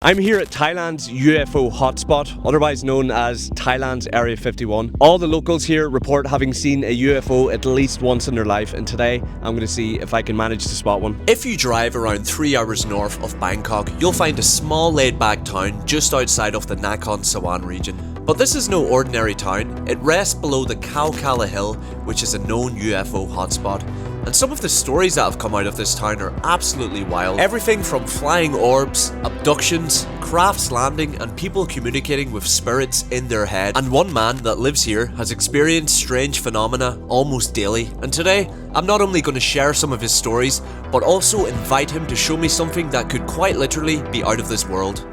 I'm here at Thailand's UFO hotspot, otherwise known as Thailand's Area 51. All the locals here report having seen a UFO at least once in their life, and today I'm going to see if I can manage to spot one. If you drive around 3 hours north of Bangkok, you'll find a small laid-back town just outside of the Nakhon Sawan region. But this is no ordinary town. It rests below the Khao Kala Hill, which is a known UFO hotspot. And some of the stories that have come out of this town are absolutely wild. Everything from flying orbs, abductions, crafts landing, and people communicating with spirits in their head. And one man that lives here has experienced strange phenomena almost daily. And today, I'm not only going to share some of his stories, but also invite him to show me something that could quite literally be out of this world.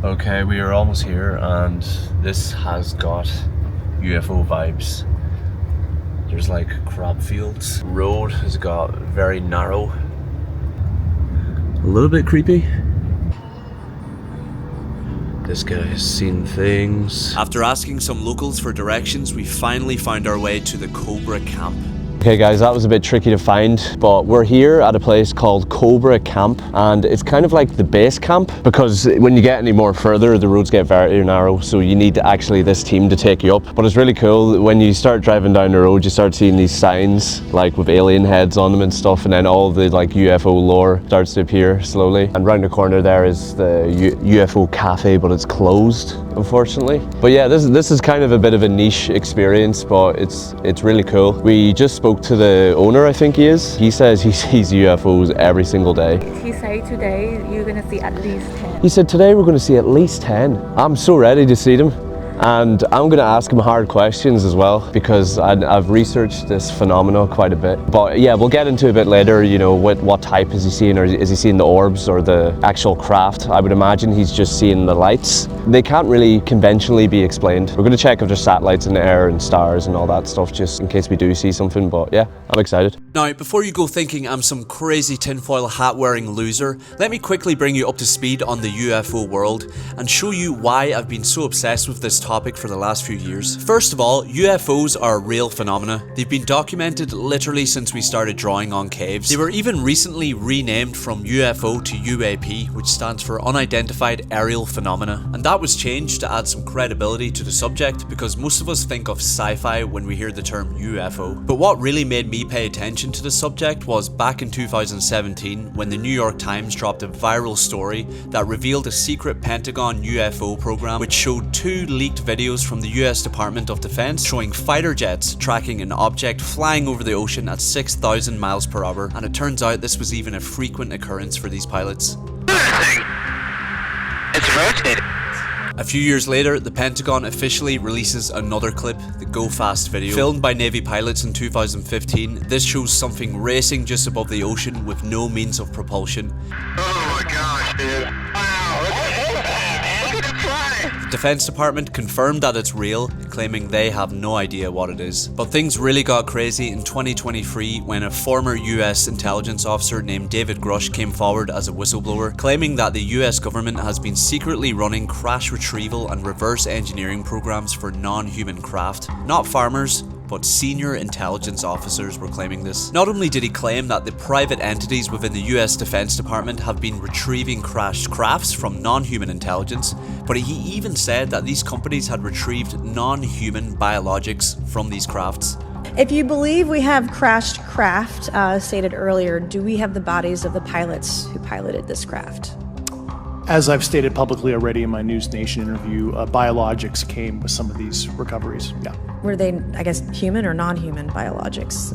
Okay, we are almost here, and this has got UFO vibes. There's like crab fields. Road has got very narrow. A little bit creepy. This guy has seen things. After asking some locals for directions, we finally found our way to the Cobra camp. Okay guys, that was a bit tricky to find, but we're here at a place called Cobra Camp, and it's kind of like the base camp, because when you get any more further, the roads get very narrow, so you need actually this team to take you up. But it's really cool. When you start driving down the road, you start seeing these signs, like with alien heads on them and stuff, and then all the like UFO lore starts to appear slowly. And round the corner there is the UFO cafe, but it's closed, unfortunately. But yeah, this is kind of a bit of a niche experience, but it's really cool. We just spoke to the owner, I think he is. He says he sees UFOs every single day. He said today you're gonna see at least 10. He said today we're going to see at least 10. I'm so ready to see them. And I'm going to ask him hard questions as well, because I've researched this phenomena quite a bit. But yeah, we'll get into a bit later, you know, what type is he seeing, or is he seeing the orbs or the actual craft? I would imagine he's just seeing the lights. They can't really conventionally be explained. We're going to check if there's satellites in the air and stars and all that stuff, just in case we do see something. But yeah, I'm excited. Now, before you go thinking I'm some crazy tinfoil hat wearing loser, let me quickly bring you up to speed on the UFO world and show you why I've been so obsessed with this topic for the last few years. First of all, UFOs are a real phenomena. They've been documented literally since we started drawing on caves. They were even recently renamed from UFO to UAP, which stands for Unidentified Aerial Phenomena. And that was changed to add some credibility to the subject, because most of us think of sci-fi when we hear the term UFO. But what really made me pay attention to the subject was back in 2017, when the New York Times dropped a viral story that revealed a secret Pentagon UFO program, which showed 2 leaked videos from the US Department of Defense showing fighter jets tracking an object flying over the ocean at 6,000 miles per hour, and it turns out this was even a frequent occurrence for these pilots. It's rotating. A few years later, the Pentagon officially releases another clip, the Go Fast video. Filmed by Navy pilots in 2015, this shows something racing just above the ocean with no means of propulsion. Oh my gosh, dude. Wow, look at that, man. Look at it fly. The Defense Department confirmed that it's real, claiming they have no idea what it is. But things really got crazy in 2023 when a former US intelligence officer named David Grush came forward as a whistleblower, claiming that the US government has been secretly running crash retrieval and reverse engineering programs for non-human craft. Not farmers, but senior intelligence officers were claiming this. Not only did he claim that the private entities within the US Defense Department have been retrieving crashed crafts from non-human intelligence, but he even said that these companies had retrieved non-human biologics from these crafts. If you believe we have crashed craft, stated earlier, do we have the bodies of the pilots who piloted this craft? As I've stated publicly already in my News Nation interview, biologics came with some of these recoveries. Yeah. Were they, I guess, human or non-human biologics?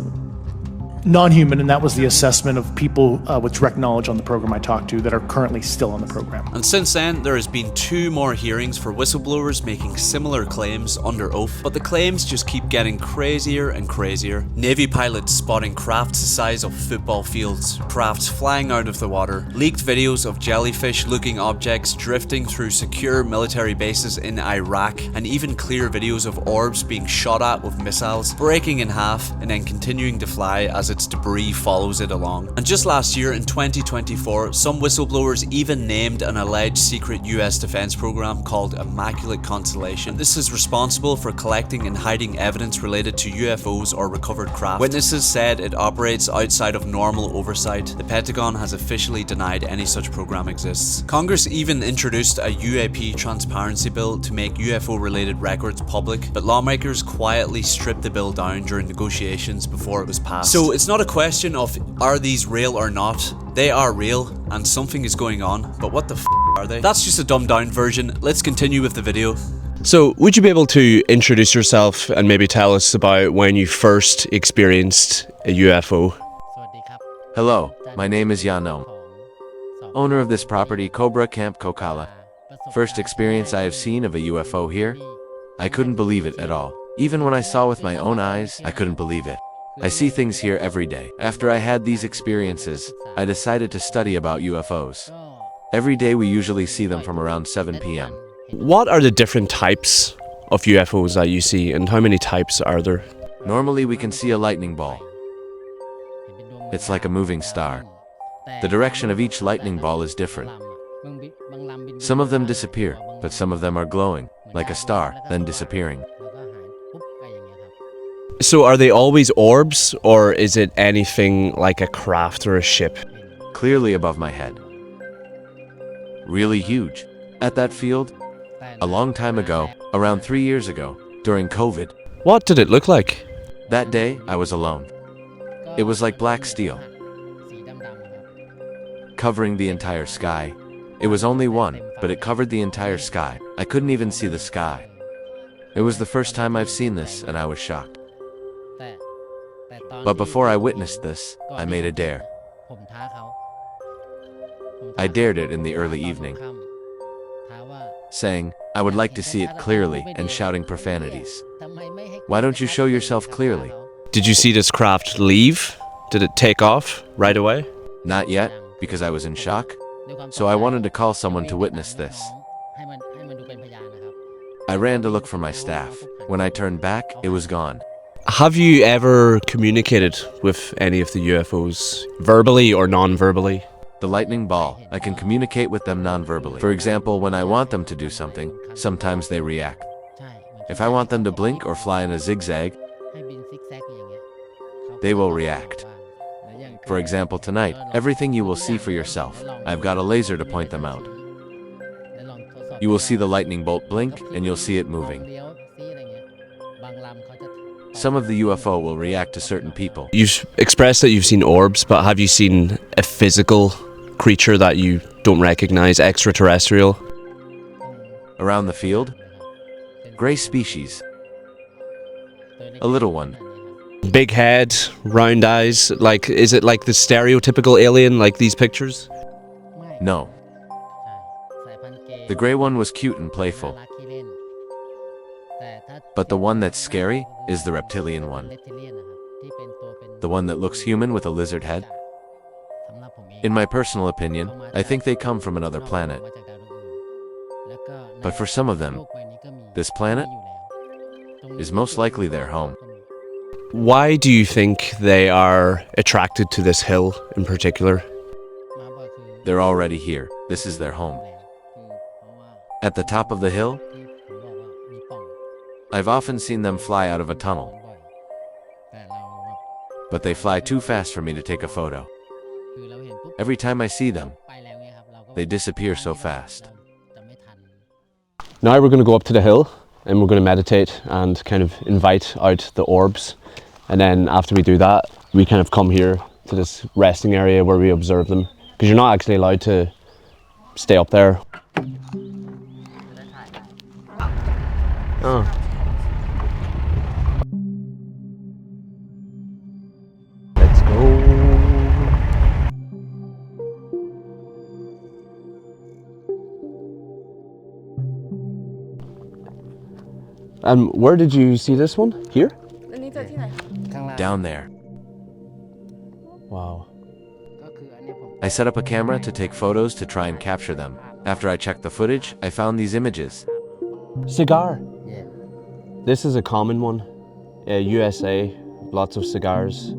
Non-human, and that was the assessment of people with direct knowledge on the program I talked to that are currently still on the program. And since then, there has been 2 more hearings for whistleblowers making similar claims under oath, but the claims just keep getting crazier and crazier. Navy pilots spotting crafts the size of football fields, crafts flying out of the water, leaked videos of jellyfish-looking objects drifting through secure military bases in Iraq, and even clear videos of orbs being shot at with missiles, breaking in half, and then continuing to fly as a its debris follows it along. And just last year in 2024, some whistleblowers even named an alleged secret US defense program called Immaculate Constellation. This is responsible for collecting and hiding evidence related to UFOs or recovered craft. Witnesses said it operates outside of normal oversight. The Pentagon has officially denied any such program exists. Congress even introduced a UAP transparency bill to make UFO-related records public, but lawmakers quietly stripped the bill down during negotiations before it was passed. So it's not a question of are these real or not. They are real, and something is going on, but what the f are they? That's just a dumbed down version. Let's continue with the video. So, would you be able to introduce yourself and maybe tell us about when you first experienced a UFO? Hello, my name is Yanom, owner of this property, Cobra Camp Khao Kala. First experience I have seen of a UFO here, I couldn't believe it at all. Even when I saw with my own eyes, I couldn't believe it. I see things here every day. After I had these experiences, I decided to study about UFOs. Every day we usually see them from around 7 p.m. What are the different types of UFOs that you see, and how many types are there? Normally we can see a lightning ball. It's like a moving star. The direction of each lightning ball is different. Some of them disappear, but some of them are glowing, like a star, then disappearing. So are they always orbs, or is it anything like a craft or a ship? Clearly above my head. Really huge. At that field, a long time ago, around 3 years ago, during COVID, What did it look like? that day I was alone. It was like black steel, covering the entire sky. It was only one, but it covered the entire sky. I couldn't even see the sky. It was the first time I've seen this, and I was shocked. But before I witnessed this, I made a dare. I dared it in the early evening, saying, I would like to see it clearly, and shouting profanities. Why don't you show yourself clearly? Did you see this craft leave? Did it take off right away? Not yet, because I was in shock. So I wanted to call someone to witness this. I ran to look for my staff. When I turned back, it was gone. Have you ever communicated with any of the UFOs, verbally or non-verbally? The lightning ball, I can communicate with them non-verbally. For example, when I want them to do something, sometimes they react. If I want them to blink or fly in a zigzag, they will react. For example, tonight, everything you will see for yourself. I've got a laser to point them out. You will see the lightning bolt blink, and you'll see it moving. Some of the UFO will react to certain people. You've expressed that you've seen orbs, but have you seen a physical creature that you don't recognize, extraterrestrial? Around the field, gray species. A little one. Big head, round eyes, like, is it like the stereotypical alien, like these pictures? No. The gray one was cute and playful. But the one that's scary is the reptilian one. The one that looks human with a lizard head. In my personal opinion, I think they come from another planet. But for some of them, this planet is most likely their home. Why do you think they are attracted to this hill in particular? They're already here. This is their home. At the top of the hill, I've often seen them fly out of a tunnel. But they fly too fast for me to take a photo. Every time I see them, they disappear so fast. Now we're going to go up to the hill and we're going to meditate and kind of invite out the orbs. And then after we do that, we kind of come here to this resting area where we observe them. Because you're not actually allowed to stay up there. Oh. Let's go. Where did you see this one? Here? Down there. Wow. I set up a camera to take photos to try and capture them. After I checked the footage, I found these images. Cigar. Yeah. This is a common one. USA, lots of cigars.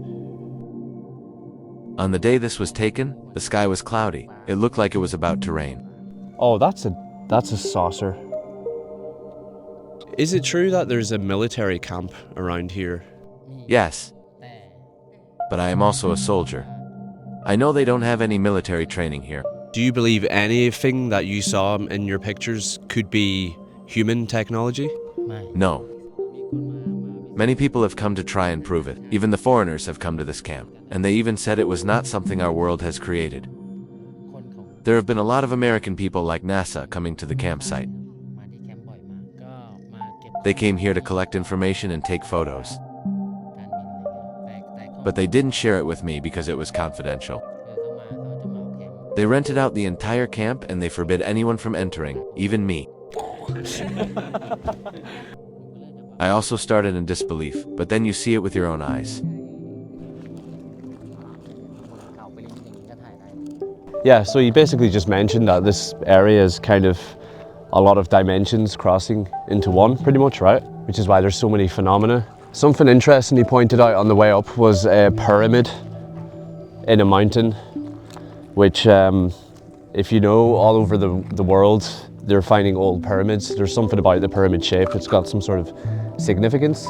On the day this was taken, the sky was cloudy. It looked like it was about to rain. Oh, that's a saucer. Is it true that there's a military camp around here? Yes. But I am also a soldier. I know they don't have any military training here. Do you believe anything that you saw in your pictures could be human technology? No. Many people have come to try and prove it. Even the foreigners have come to this camp, and they even said it was not something our world has created. There have been a lot of American people like NASA coming to the campsite. They came here to collect information and take photos. But they didn't share it with me because it was confidential. They rented out the entire camp and they forbid anyone from entering, even me. I also started in disbelief, but then you see it with your own eyes. Yeah, so you basically just mentioned that this area is kind of a lot of dimensions crossing into one, pretty much, right? Which is why there's so many phenomena. Something interesting he pointed out on the way up was a pyramid in a mountain, which if you know, all over the world, they're finding old pyramids. There's something about the pyramid shape. It's got some sort of significance,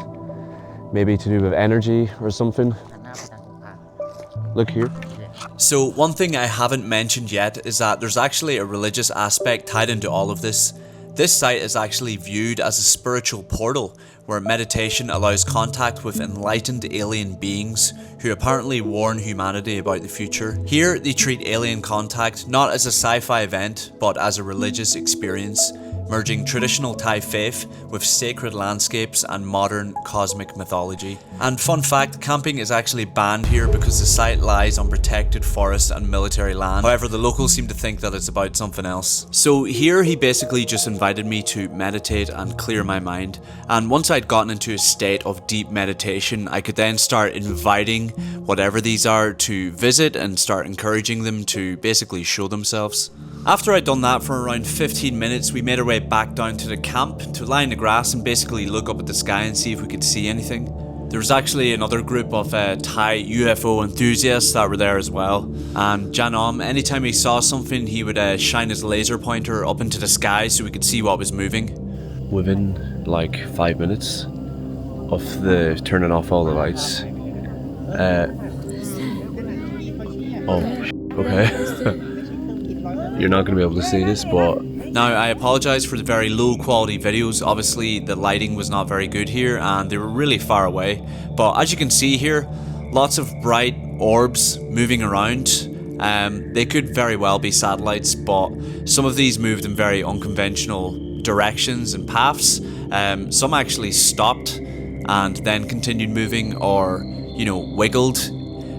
maybe to do with energy or something. Look here. So one thing I haven't mentioned yet is that there's actually a religious aspect tied into all of this. This site is actually viewed as a spiritual portal where meditation allows contact with enlightened alien beings who apparently warn humanity about the future. Here they treat alien contact not as a sci-fi event but as a religious experience, merging traditional Thai faith with sacred landscapes and modern cosmic mythology. And fun fact, camping is actually banned here because the site lies on protected forest and military land. However, the locals seem to think that it's about something else. So here he basically just invited me to meditate and clear my mind. And once I'd gotten into a state of deep meditation, I could then start inviting whatever these are to visit and start encouraging them to basically show themselves. After I'd done that for around 15 minutes, we made our way back down to the camp to lie in the grass and basically look up at the sky and see if we could see anything. There was actually another group of Thai UFO enthusiasts that were there as well. And Yanom, anytime he saw something, he would shine his laser pointer up into the sky so we could see what was moving. Within like 5 minutes of the turning off all the lights, okay. You're not going to be able to see this, but... Now, I apologise for the very low quality videos. Obviously, the lighting was not very good here and they were really far away. But as you can see here, lots of bright orbs moving around. They could very well be satellites, but some of these moved in very unconventional directions and paths. Some actually stopped and then continued moving or, you know, wiggled.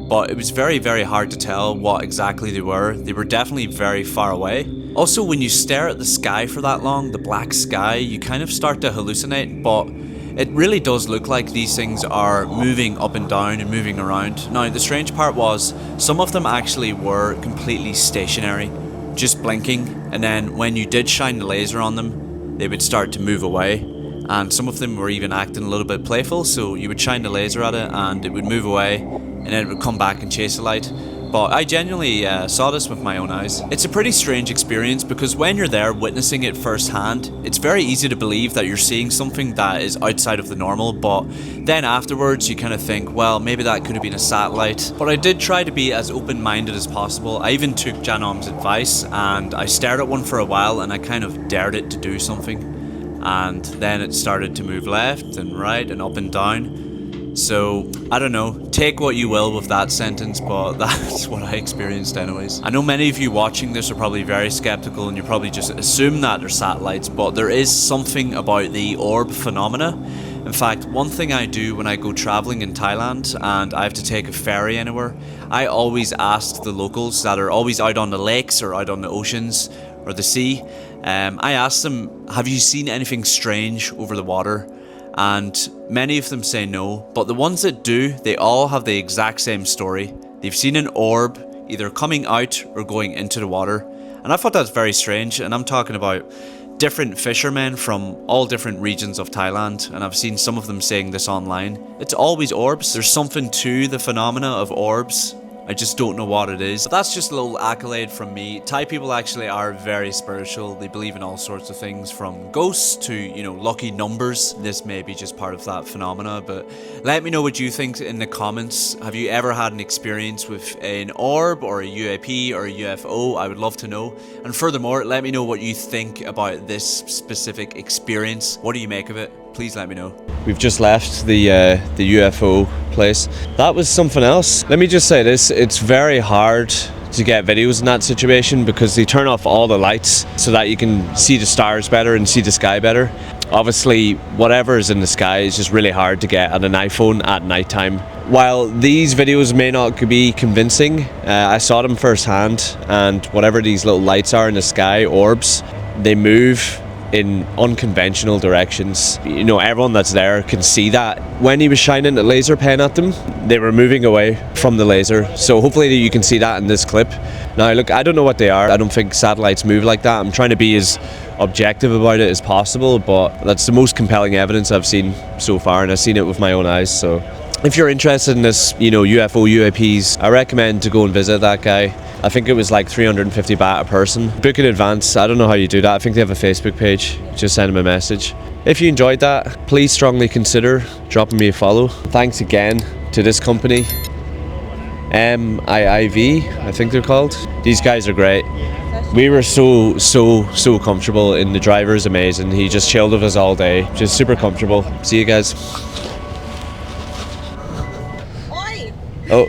But it was very, very hard to tell what exactly they were. They were definitely very far away. Also, when you stare at the sky for that long, the black sky, you kind of start to hallucinate, but it really does look like these things are moving up and down and moving around. Now, the strange part was, some of them actually were completely stationary, just blinking, and then when you did shine the laser on them, they would start to move away. And some of them were even acting a little bit playful, so you would shine the laser at it and it would move away, and then it would come back and chase the light. But I genuinely saw this with my own eyes. It's a pretty strange experience because when you're there witnessing it firsthand, it's very easy to believe that you're seeing something that is outside of the normal, but then afterwards you kind of think, well, maybe that could have been a satellite. But I did try to be as open-minded as possible. I even took Yanom's advice and I stared at one for a while and I kind of dared it to do something. And then it started to move left and right and up and down. So, I don't know, take what you will with that sentence, but that's what I experienced anyways. I know many of you watching this are probably very skeptical and you probably just assume that they're satellites, but there is something about the orb phenomena. In fact, one thing I do when I go traveling in Thailand and I have to take a ferry anywhere, I always ask the locals that are always out on the lakes or out on the oceans or the sea, I ask them, have you seen anything strange over the water? And many of them say no, but the ones that do, they all have the exact same story. They've seen an orb either coming out or going into the water. And I thought that's very strange, and I'm talking about different fishermen from all different regions of Thailand, and I've seen some of them saying this online. It's always orbs. There's something to the phenomena of orbs I just don't know what it is. But that's just a little accolade from me. Thai people actually are very spiritual. They believe in all sorts of things, from ghosts to, you know, lucky numbers. This may be just part of that phenomena, but let me know what you think in the comments. Have you ever had an experience with an orb or a UAP or a UFO? I would love to know. And furthermore, let me know what you think about this specific experience. What do you make of it? Please let me know. We've just left the UFO place. That was something else. Let me just say this, it's very hard to get videos in that situation because they turn off all the lights so that you can see the stars better and see the sky better. Obviously, whatever is in the sky is just really hard to get on an iPhone at nighttime. While these videos may not be convincing, I saw them firsthand, and whatever these little lights are in the sky, orbs, they move in unconventional directions. You know, everyone that's there can see that. When he was shining the laser pen at them, they were moving away from the laser. So hopefully you can see that in this clip. Now look, I don't know what they are. I don't think satellites move like that. I'm trying to be as objective about it as possible, but that's the most compelling evidence I've seen so far, and I've seen it with my own eyes. So if you're interested in this, you know, UFO, UAPs, I recommend to go and visit that guy. I think it was like 350 baht a person. Book in advance. I don't know how you do that. I think they have a Facebook page. Just send them a message. If you enjoyed that, please strongly consider dropping me a follow. Thanks again to this company, MIIV, I think they're called. These guys are great. We were so comfortable, and the driver is amazing. He just chilled with us all day. Just super comfortable. See you guys. Oh.